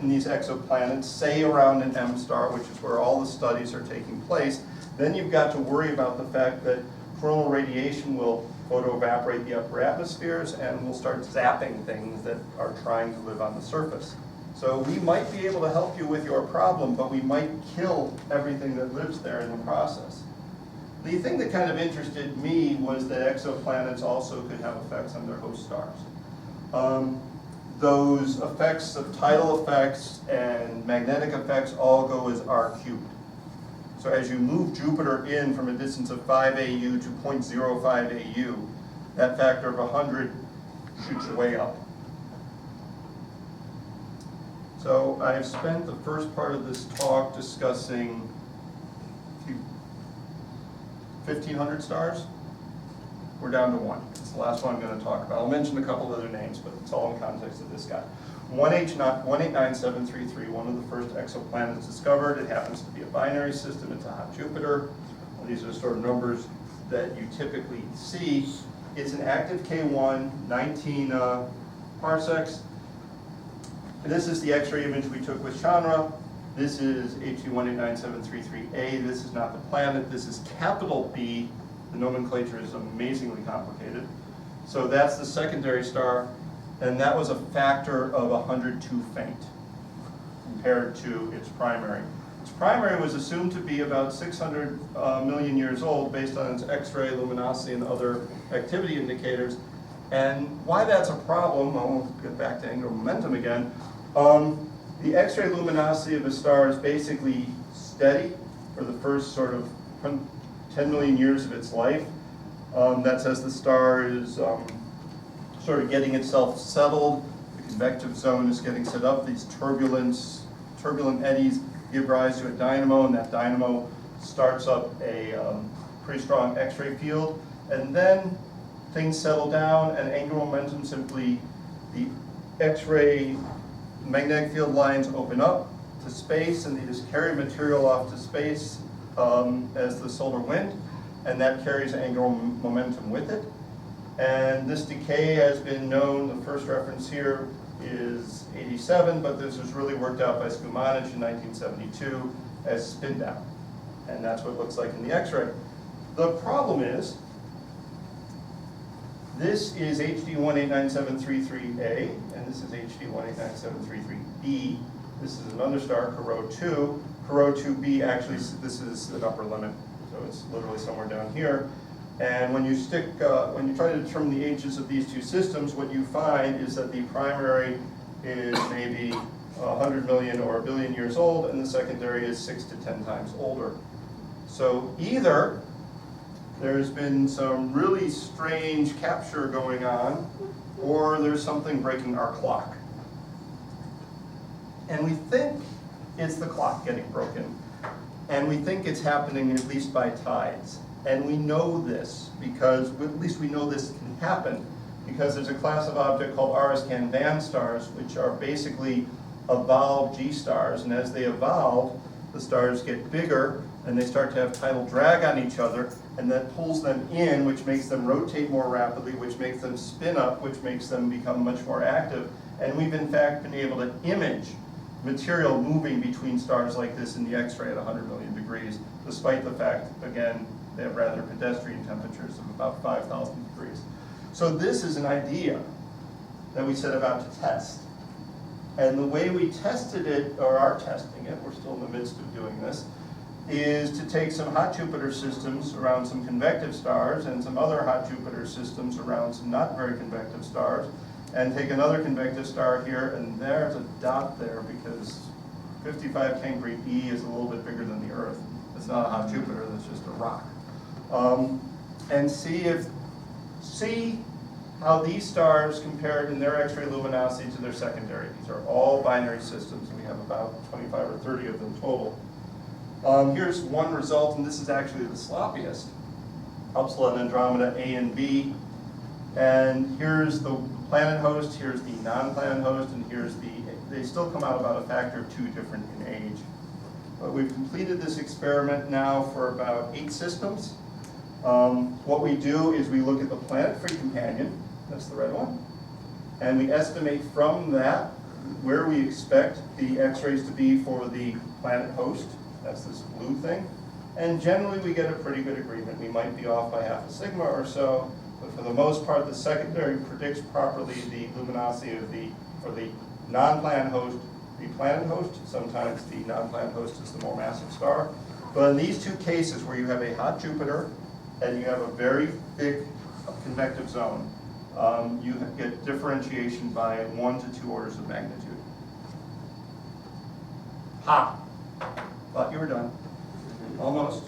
in these exoplanets, say around an M star, which is where all the studies are taking place, then you've got to worry about the fact that coronal radiation will photoevaporate the upper atmospheres and will start zapping things that are trying to live on the surface. So we might be able to help you with your problem, but we might kill everything that lives there in the process. The thing that kind of interested me was that exoplanets also could have effects on their host stars. Those effects of tidal effects and magnetic effects all go as r cubed. So as you move Jupiter in from a distance of 5 AU to 0.05 AU, that factor of 100 shoots your way up. So I've spent the first part of this talk discussing 1,500 stars. We're down to one. It's the last one I'm going to talk about. I'll mention a couple other names, but it's all in context of this guy. 189733, one of the first exoplanets discovered. It happens to be a binary system. It's a hot Jupiter. These are the sort of numbers that you typically see. It's an active K1, 19 parsecs. This is the X-ray image we took with Chandra. This is HD 189733A. This is not the planet. This is capital B. The nomenclature is amazingly complicated. So that's the secondary star, and that was a factor of 102 faint compared to its primary. Its primary was assumed to be about 600 million years old based on its X-ray luminosity and other activity indicators. And why that's a problem, I'll get back to angular momentum again. The X-ray luminosity of a star is basically steady for the first sort of 10 million years of its life. That's as the star is sort of getting itself settled. The convective zone is getting set up. These turbulent eddies give rise to a dynamo, and that dynamo starts up a pretty strong X-ray field. And then things settle down, and angular momentum simply, the X-ray magnetic field lines open up to space, and they just carry material off to space as the solar wind, and that carries angular momentum with it. And this decay has been known, the first reference here is 87, but this was really worked out by Skumanich in 1972 as spin down. And that's what it looks like in the X-ray. The problem is, this is HD 189733A, and this is HD 189733B. This is another star, Corot 2. Corot 2B, actually, this is an upper limit, so it's literally somewhere down here. And when you try to determine the ages of these two systems, what you find is that the primary is maybe 100 million or a billion years old, and the secondary is 6 to 10 times older. So either there's been some really strange capture going on, or there's something breaking our clock. And we think it's the clock getting broken, and we think it's happening at least by tides. And we know this because, at least we know this can happen, because there's a class of object called RS-Can Van stars, which are basically evolved G stars, and as they evolve, the stars get bigger, and they start to have tidal drag on each other, and that pulls them in, which makes them rotate more rapidly, which makes them spin up, which makes them become much more active. And we've in fact been able to image material moving between stars like this in the X-ray at 100 million degrees, despite the fact, again, they have rather pedestrian temperatures of about 5,000 degrees. So this is an idea that we set about to test. And the way we tested it, or are testing it, we're still in the midst of doing this, is to take some hot Jupiter systems around some convective stars and some other hot Jupiter systems around some not very convective stars, and take another convective star here, and there's a dot there because 55 Cancri E is a little bit bigger than the Earth. It's not a hot Jupiter, that's just a rock. And see how these stars compare in their X-ray luminosity to their secondary. These are all binary systems, and we have about 25 or 30 of them total. Here's one result, and this is actually the sloppiest. Upsilon and Andromeda A and B. And here's the planet host, here's the non-planet host, and here's they still come out about a factor of 2 different in age. But we've completed this experiment now for about 8 systems. What we do is we look at the planet-free companion, that's the red one, and we estimate from that where we expect the X-rays to be for the planet host, that's this blue thing, and generally we get a pretty good agreement. We might be off by half a sigma or so, but for the most part the secondary predicts properly the luminosity of for the non-planet host, the planet host. Sometimes the non-planet host is the more massive star. But in these 2 cases where you have a hot Jupiter and you have a very thick convective zone, you get differentiation by 1 to 2 orders of magnitude. Ha! Thought you were done. Almost.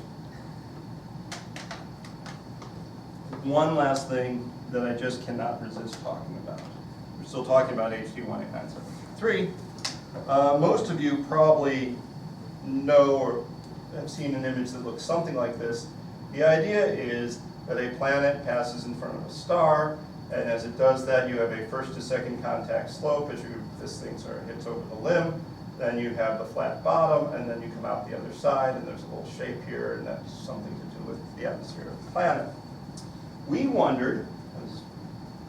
one last thing that I just cannot resist talking about. We're still talking about HD 18973. Most of you probably know or have seen an image that looks something like this. The idea is that a planet passes in front of a star, and as it does that, you have a first to second contact slope as this thing sort of hits over the limb. Then you have the flat bottom, and then you come out the other side, and there's a little shape here, and that's something to do with the atmosphere of the planet. We wondered, as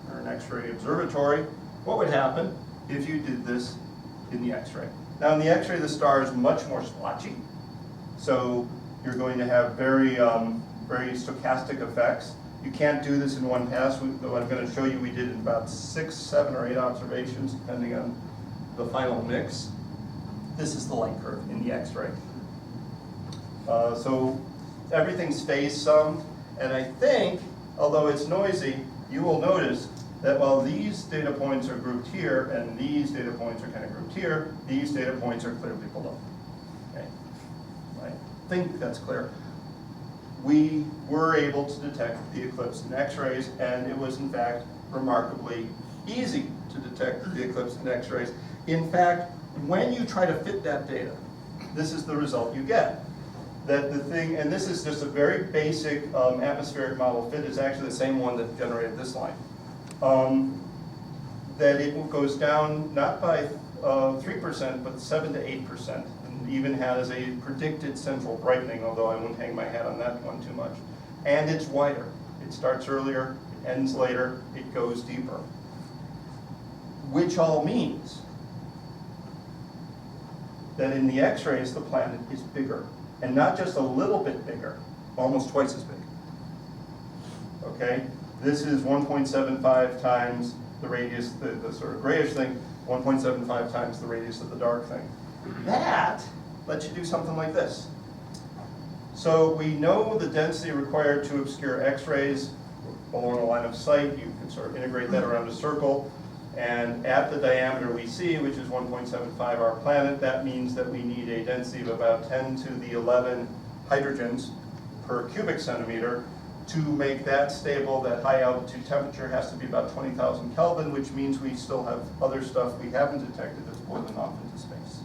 we're an X-ray observatory, what would happen if you did this in the X-ray. Now in the X-ray, the star is much more splotchy, so you're going to have very stochastic effects. You can't do this in one pass. Though I'm going to show you, we did in about 6, 7, or 8 observations, depending on the final mix. This is the light curve in the X-ray. So everything's phase summed, and I think, although it's noisy, you will notice that while these data points are grouped here and these data points are kind of grouped here, these data points are clearly below. Okay. I think that's clear. We were able to detect the eclipse in X-rays, and it was in fact remarkably easy to detect the eclipse in X-rays. In fact, when you try to fit that data, this is the result you get. That the thing, and this is just a very basic atmospheric model fit, is actually the same one that generated this line. That it goes down not by 3%, but 7 to 8%, and even has a predicted central brightening, although I wouldn't hang my hat on that one too much. And it's wider. It starts earlier, it ends later, it goes deeper. Which all means that in the X-rays, the planet is bigger. And not just a little bit bigger, almost twice as big. Okay? This is 1.75 times the radius, the sort of grayish thing, 1.75 times the radius of the dark thing. That lets you do something like this. So we know the density required to obscure X-rays along a line of sight. You can sort of integrate that around a circle. And at the diameter we see, which is 1.75 our planet, that means that we need a density of about 10 to the 11 hydrogens per cubic centimeter. To make that stable, that high altitude temperature has to be about 20,000 Kelvin, which means we still have other stuff we haven't detected that's boiling off into space.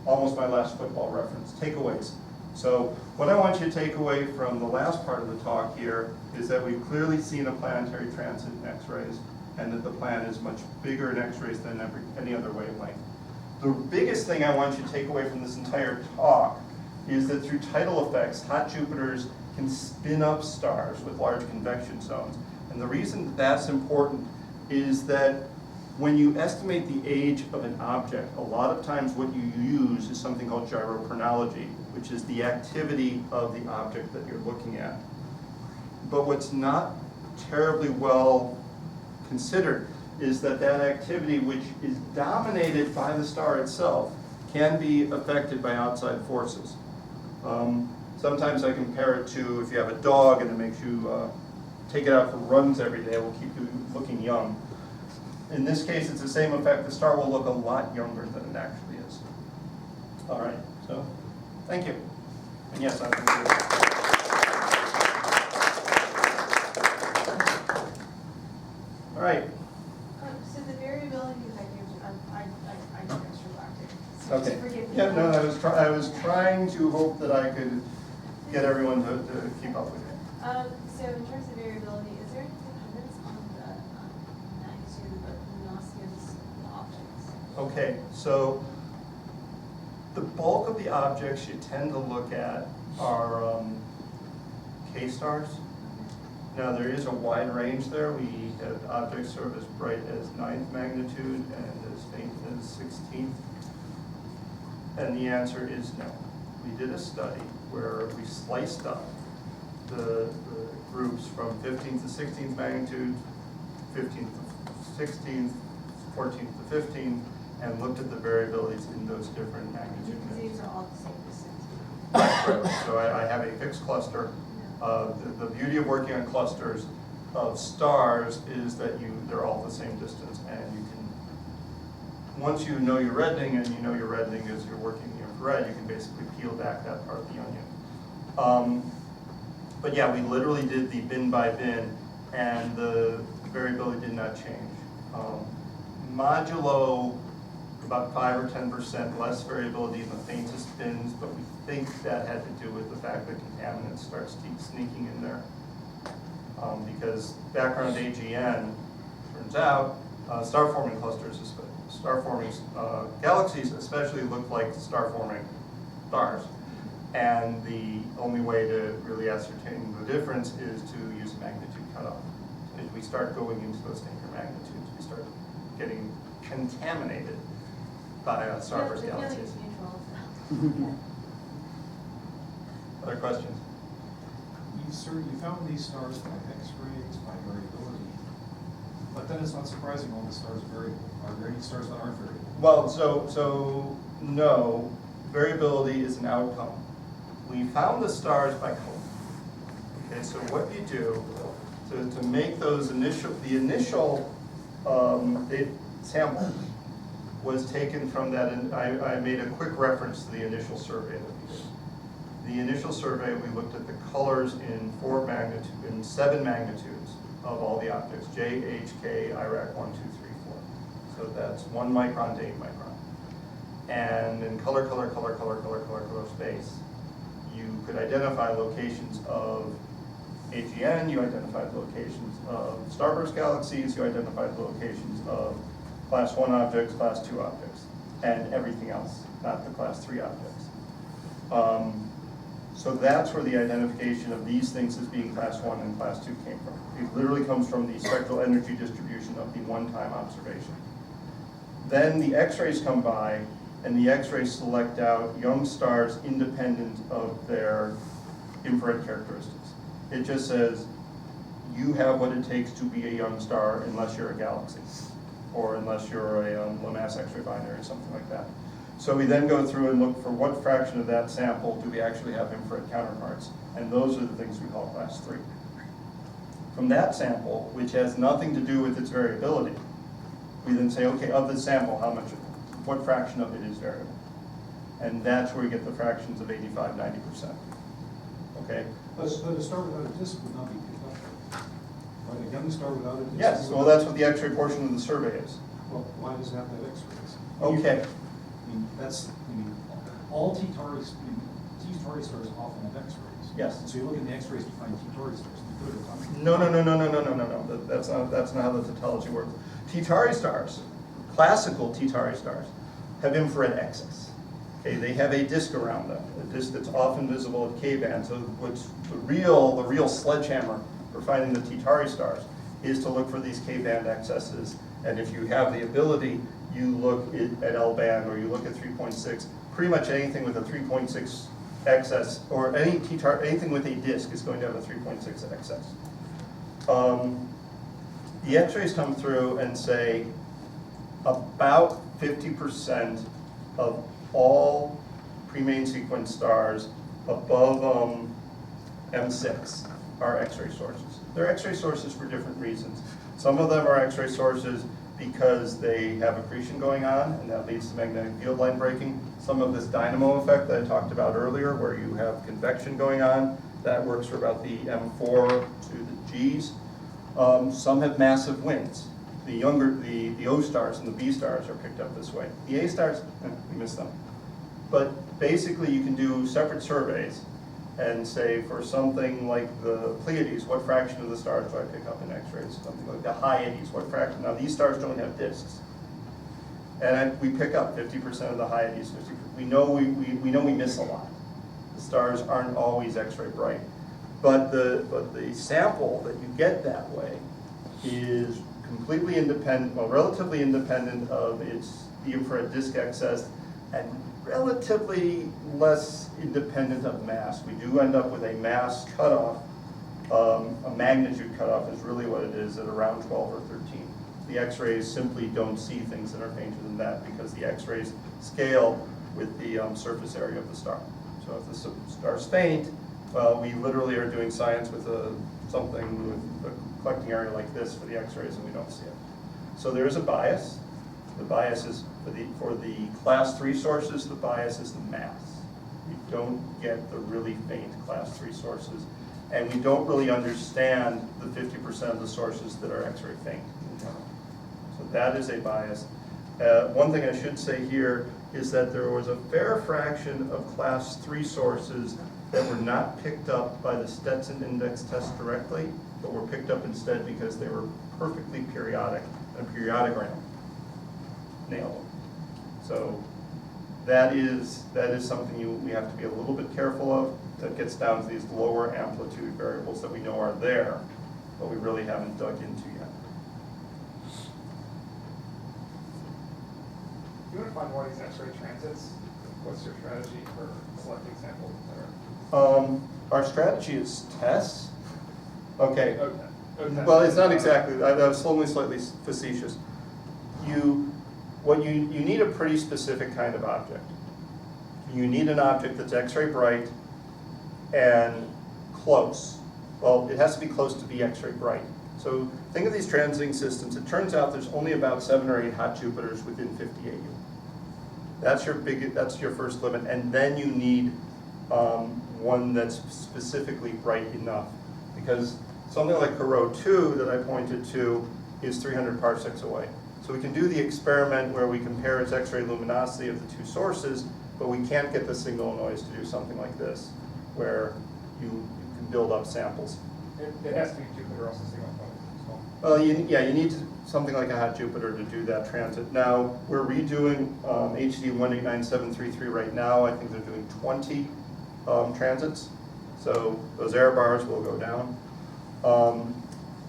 Almost my last football reference. Takeaways. So what I want you to take away from the last part of the talk here is that we've clearly seen a planetary transit in X-rays, and that the planet is much bigger in X-rays than any other wavelength. The biggest thing I want you to take away from this entire talk is that through tidal effects, hot Jupiters can spin up stars with large convection zones. And the reason that that's important is that when you estimate the age of an object, a lot of times what you use is something called gyrochronology, which is the activity of the object that you're looking at. But what's not terribly well considered is that that activity, which is dominated by the star itself, can be affected by outside forces. Sometimes I compare it to if you have a dog and it makes you take it out for runs every day, it will keep you looking young. In this case, it's the same effect. The star will look a lot younger than it actually is. All right, so thank you. And yes, I'm going to All right. So the variability that I do extragalactic. So Okay. forgive me. Yeah, no, I was trying to hope that I could get everyone to keep up with it. So in terms of variability, is there any dependence on the magnitude or luminosity of the objects? Okay, so the bulk of the objects you tend to look at are K-stars. Now there is a wide range there. We have objects sort of as bright as 9th magnitude and as faint as 16th. And the answer is no. We did a study where we sliced up the groups from 15th to 16th magnitude, 15th to 16th, 14th to 15th, and looked at the variabilities in those different magnitude Because units. these are all the same distance. So I have a fixed cluster. The beauty of working on clusters of stars is that they're all the same distance, and you can, once you know your reddening, and you know your reddening as you're working the infrared, you can basically peel back that part of the onion. But yeah, we literally did the bin by bin, and the variability did not change. Modulo, about 5 or 10% less variability in the faintest bins, but we think that had to do with the fact that contaminants start sneaking in there. Because background AGN, turns out, star-forming clusters, star-forming galaxies especially look like star-forming stars. And the only way to really ascertain the difference is to use a magnitude cutoff. As we start going into those stinker magnitudes, we start getting contaminated by starburst I feel like galaxies. it's neutral, Other questions? You found these stars by X-rays, by variability, but then it's not surprising all the stars are variable. Are there any stars that aren't variable? Well, so no, variability is an outcome. We found the stars by color. Okay, so what you do to make those the initial sample was taken from that, and I made a quick reference to the initial survey that we did. The initial survey, we looked at the colors in 7 magnitudes of all the objects, J, H, K, IRAC 1, 2, 3, 4. So that's 1 micron to 8 micron. And in color space, you could identify locations of AGN, you identified locations of starburst galaxies, you identified locations of class 1 objects, class 2 objects, and everything else, not the class 3 objects. So that's where the identification of these things as being class 1 and class 2 came from. It literally comes from the spectral energy distribution of the one-time observation. Then the X-rays come by, and the X-rays select out young stars independent of their infrared characteristics. It just says, you have what it takes to be a young star unless you're a galaxy, or unless you're a low mass X-ray binary or something like that. So we then go through and look for what fraction of that sample do we actually have infrared counterparts, and those are the things we call class 3. From that sample, which has nothing to do with its variability, we then say, okay, of the sample, what fraction of it is variable? And that's where we get the fractions of 85, 90%. Okay? But a star without a disk would not be picked up. Right? A young star without a disk. Yes, well, that's what the X-ray portion of the survey is. Well, why does it have that X-rays? Okay. All T-Tauri stars often have X-rays. Yes. So you look at the X-rays to find T-Tauri stars. No. That's not how the tautology works. T-Tauri stars, classical T-Tauri stars, have infrared excess. Okay, they have a disk around them, a disk that's often visible at K-band. So what's the real sledgehammer for finding the T-Tauri stars is to look for these K-band excesses. And if you have the ability, you look at L-band or you look at 3.6. Pretty much anything with a 3.6 excess, or anything with a disk is going to have a 3.6 excess. The X-rays come through and say about 50% of all pre-main sequence stars above M6 are X-ray sources. They're X-ray sources for different reasons. Some of them are X-ray sources because they have accretion going on, and that leads to magnetic field line breaking. Some of this dynamo effect that I talked about earlier, where you have convection going on, that works for about the M4 to the Gs. Some have massive winds. The O stars and the B stars are picked up this way. The A stars, we missed them. But basically you can do separate surveys and say for something like the Pleiades, what fraction of the stars do I pick up in X-rays? Something like the Hyades, what fraction? Now these stars don't have disks. And we pick up 50% of the Hyades. We know we miss a lot. The stars aren't always X-ray bright. But the sample that you get that way is completely independent, well, relatively independent of the infrared disk excess, and relatively less independent of mass. We do end up with a mass cutoff. A magnitude cutoff is really what it is at around 12 or 13. The X-rays simply don't see things that are fainter than that because the X-rays scale with the surface area of the star. So if the star's faint, well, we literally are doing science with something with a collecting area like this for the X-rays, and we don't see it. So there is a bias. The bias is for the class 3 sources, the bias is the mass. You don't get the really faint class 3 sources. and we don't really understand the 50% of the sources that are X-ray faint in general. So that is a bias. One thing I should say here is that there was a fair fraction of class 3 sources that were not picked up by the Stetson Index test directly, but were picked up instead because they were perfectly periodic, and a periodigram nailed them. So that is something we have to be a little bit careful of. That gets down to these lower amplitude variables that we know are there, but we really haven't dug into yet. You want to find more of these X-ray transits? What's your strategy for selecting samples, et cetera? Our strategy is tests. Okay. Okay. Well, it's not exactly. I was only slightly facetious. You need a pretty specific kind of object. You need an object that's X-ray bright and close. Well, it has to be close to be X-ray bright. So think of these transiting systems. It turns out there's only about 7 or 8 hot Jupiters within 50 AU. That's your first limit, and then you need one that's specifically bright enough, because something like Corot 2 that I pointed to is 300 parsecs away. So we can do the experiment where we compare its X-ray luminosity of the two sources, but we can't get the signal noise to do something like this, where you can build up samples. It has to be Jupiter also signal noise. Well, you need something like a hot Jupiter to do that transit. Now, we're redoing HD 189733 right now. I think they're doing 20 transits, so those error bars will go down.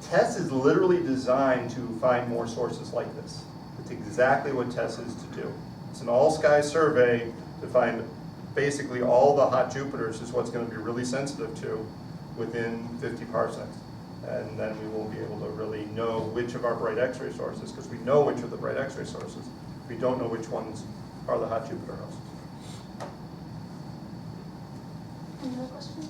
TESS is literally designed to find more sources like this. It's exactly what TESS is to do. It's an all-sky survey to find basically all the hot Jupiters is what's going to be really sensitive to within 50 parsecs. And then we will be able to really know which of our bright X-ray sources, because we know which are the bright X-ray sources. We don't know which ones are the hot Jupiter hosts. Any other questions?